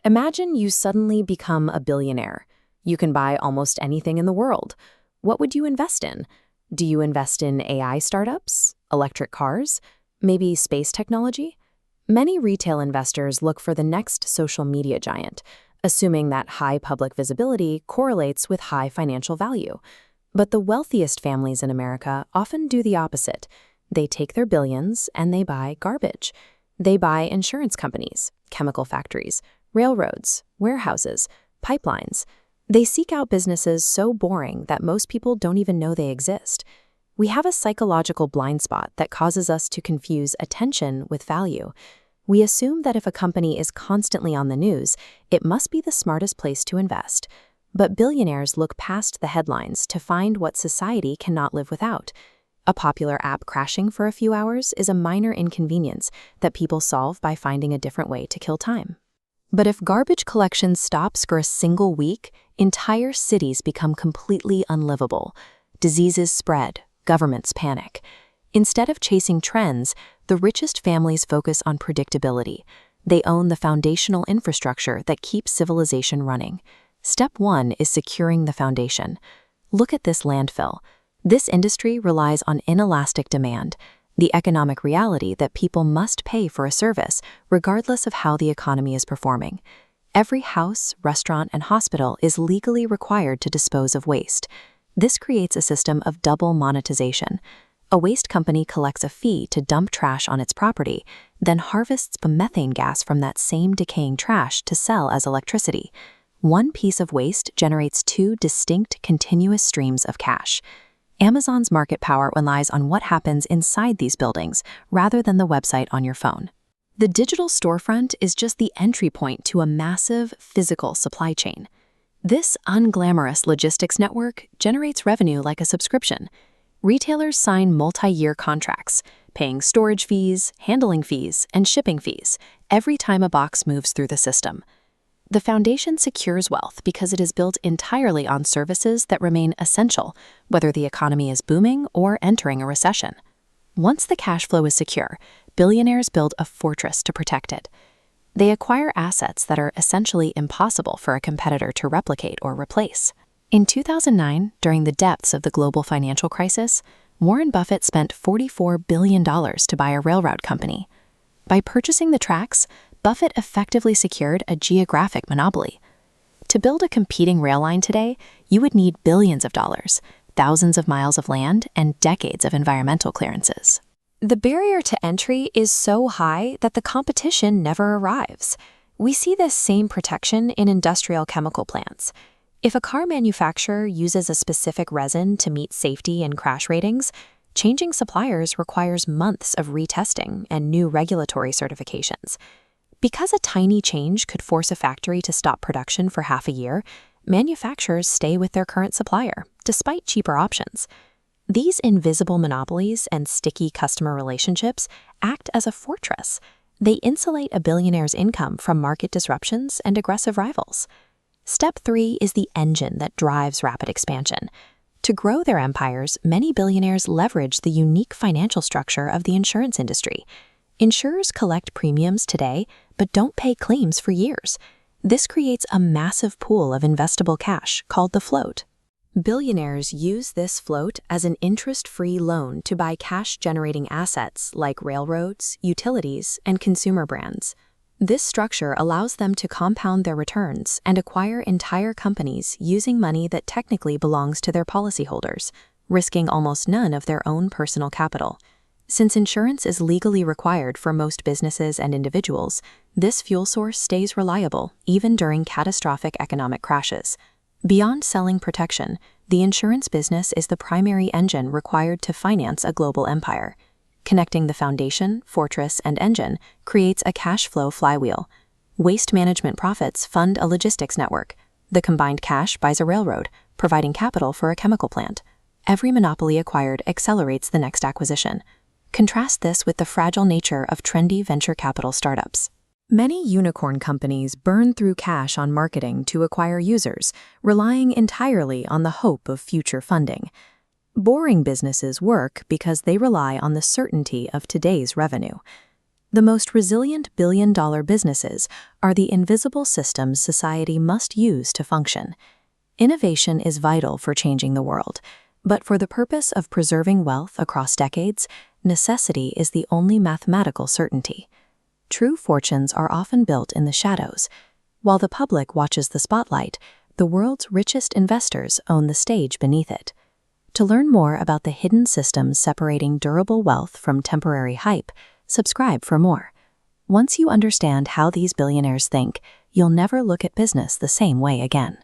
Imagine you suddenly become a billionaire. You can buy almost anything in the world. What would you invest in? Do you invest in AI startups, electric cars, maybe space technology? Many retail investors look for the next social media giant, assuming that high public visibility correlates with high financial value. But the wealthiest families in America often do the opposite. They take their billions and they buy garbage. They buy insurance companies, chemical factories, railroads, warehouses, pipelines. They seek out businesses so boring that most people don't even know they exist. We have a psychological blind spot that causes us to confuse attention with value. We assume that if a company is constantly on the news, it must be the smartest place to invest. But billionaires look past the headlines to find what society cannot live without. A popular app crashing for a few hours is a minor inconvenience that people solve by finding a different way to kill time. But if garbage collection stops for a single week, entire cities become completely unlivable. Diseases spread, governments panic. Instead of chasing trends, the richest families focus on predictability. They own the foundational infrastructure that keeps civilization running. Step 1 is securing the foundation. Look at this landfill. This industry relies on inelastic demand, the economic reality that people must pay for a service, regardless of how the economy is performing. Every house, restaurant, and hospital is legally required to dispose of waste. This creates a system of double monetization. A waste company collects a fee to dump trash on its property, then harvests methane gas from that same decaying trash to sell as electricity. One piece of waste generates two distinct, continuous streams of cash. Amazon's market power relies on what happens inside these buildings rather than the website on your phone. The digital storefront is just the entry point to a massive physical supply chain. This unglamorous logistics network generates revenue like a subscription. Retailers sign multi-year contracts, paying storage fees, handling fees, and shipping fees every time a box moves through the system. The foundation secures wealth because it is built entirely on services that remain essential, whether the economy is booming or entering a recession. Once the cash flow is secure, billionaires build a fortress to protect it. They acquire assets that are essentially impossible for a competitor to replicate or replace. In 2009, during the depths of the global financial crisis, Warren Buffett spent $44 billion to buy a railroad company. By purchasing the tracks, Buffett effectively secured a geographic monopoly. To build a competing rail line today, you would need billions of dollars, thousands of miles of land, and decades of environmental clearances. The barrier to entry is so high that the competition never arrives. We see this same protection in industrial chemical plants. If a car manufacturer uses a specific resin to meet safety and crash ratings, changing suppliers requires months of retesting and new regulatory certifications. Because a tiny change could force a factory to stop production for half a year, manufacturers stay with their current supplier, despite cheaper options. These invisible monopolies and sticky customer relationships act as a fortress. They insulate a billionaire's income from market disruptions and aggressive rivals. Step 3 is the engine that drives rapid expansion. To grow their empires, many billionaires leverage the unique financial structure of the insurance industry. Insurers collect premiums today, but don't pay claims for years. This creates a massive pool of investable cash called the float. Billionaires use this float as an interest-free loan to buy cash-generating assets like railroads, utilities, and consumer brands. This structure allows them to compound their returns and acquire entire companies using money that technically belongs to their policyholders, risking almost none of their own personal capital. Since insurance is legally required for most businesses and individuals, this fuel source stays reliable even during catastrophic economic crashes. Beyond selling protection, the insurance business is the primary engine required to finance a global empire. Connecting the foundation, fortress, and engine creates a cash flow flywheel. Waste management profits fund a logistics network. The combined cash buys a railroad, providing capital for a chemical plant. Every monopoly acquired accelerates the next acquisition. Contrast this with the fragile nature of trendy venture capital startups. Many unicorn companies burn through cash on marketing to acquire users, relying entirely on the hope of future funding. Boring businesses work because they rely on the certainty of today's revenue. The most resilient billion-dollar businesses are the invisible systems society must use to function. Innovation is vital for changing the world, but for the purpose of preserving wealth across decades, necessity is the only mathematical certainty. True fortunes are often built in the shadows. While the public watches the spotlight, the world's richest investors own the stage beneath it. To learn more about the hidden systems separating durable wealth from temporary hype, subscribe for more. Once you understand how these billionaires think, you'll never look at business the same way again.